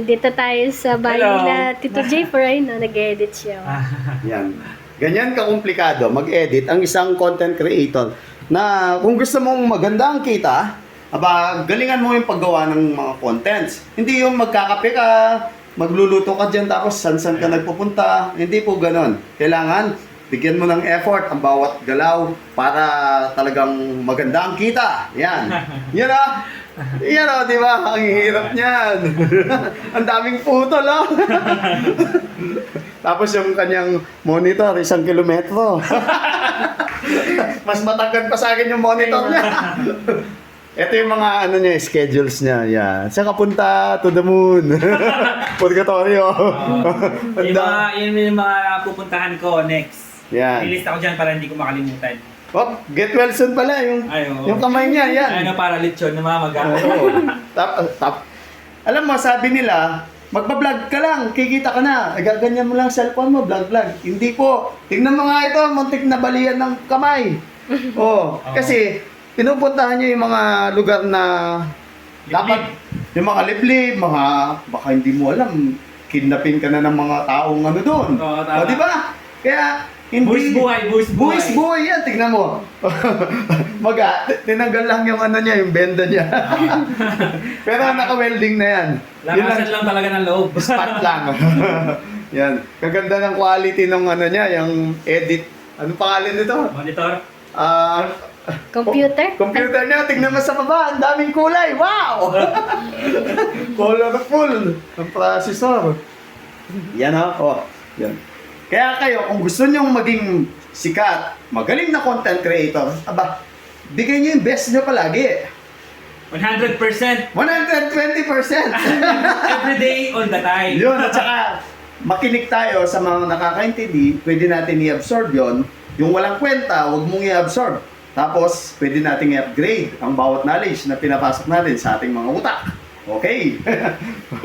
Dito tayo sa bahay Hello. nila Tito J. Ay, no, nag-edit siya. Yan. Ganyan kakomplikado mag-edit ang isang content creator na kung gusto mong maganda ang kita, galingan mo yung paggawa ng mga contents. Hindi yung magkakape ka, magluluto ka dyan tapos san-san ka nagpupunta. Hindi po ganon. Kailangan bigyan mo ng effort ang bawat galaw para talagang maganda ang kita. Yan. Yan ah. Yan o, di ba? Ang hirap niyan. Ang daming putol, oh. Tapos yung kanyang monitor, 1 kilometro. Mas matangkad pa sa akin yung monitor niya. Ito yung mga ano niya, schedules niya. Yan. Saan ka punta? To the moon. Purgatorio. Yun yung mga pupuntahan ko next. Yan. Ilista ko dyan para hindi ko makalimutan. Oh, get well soon pala yung Ay, oo. yung kamay niya, yan. Ano para lechon na mga Oo. Alam mo, sabi nila, magbablog ka lang, kikita ka na. Gaganyan mo lang cellphone mo, vlog. Hindi po. Tingnan mo nga ito, muntik na balian ng kamay. Oh, kasi pinupuntahan niyo yung mga lugar na dapat yung mga liblib, baka hindi mo alam, kidnapin ka na ng mga taong ano doon. Oo, tama. O, di ba? Kaya Buwis buhay. Buwis buhay yan, tignan mo. Tinanggal lang yung ano niya, yung benda niya. Pero naka-welding na yan. Lakasan lang talaga ng loob. Spot lang. Yan. Kaganda ng quality ng ano niya, yung edit. Anong pangalan nito? Monitor. Computer? Computer niya, tignan mo sa baba, ang daming kulay. Wow! Colorful. Ang processor. Yan ha. Oh, yan. Kaya kayo, kung gusto nyong maging sikat, magaling na content creator, bigay nyo yung best nyo palagi. 100%. 120%! Every day, all the time. Yun, at saka makinig tayo sa mga nakakaintindi, pwede natin i-absorb yun. Yung walang kwenta, huwag mong i-absorb. Tapos, pwede natin i-upgrade ang bawat knowledge na pinapasok natin sa ating mga utak. Okay?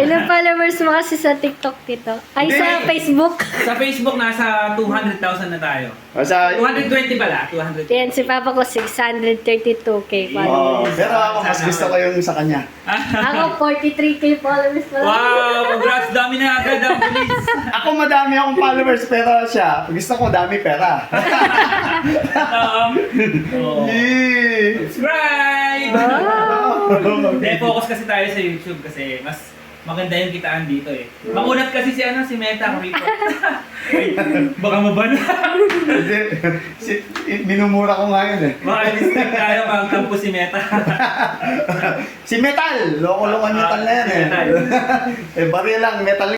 Ilang followers mo kasi sa TikTok, Tito? Ay, Hindi. sa Facebook. Sa Facebook, nasa 200,000 na tayo. Sa, 220 pala, 200. Yan, si Papa ko 632k followers. pero ako mas gusto ko yung sa kanya. Ako 43k followers pa lang. Wow! Congrats! Dami na agad ang bilis! Ako madami akong followers pero siya, gusto ko dami pera. Yee! Subscribe! Wow. Hindi, focus kasi tayo sa YouTube kasi mas maganda yung kitaan dito eh. Makunat kasi si Meta rito. Ay, baka mabana. Hindi, minumura ko nga yun eh. Baka listing tayo pagkampo si Meta. Si Metal! Loko-lokon metal na yan eh. Metal. Eh, bari lang, metal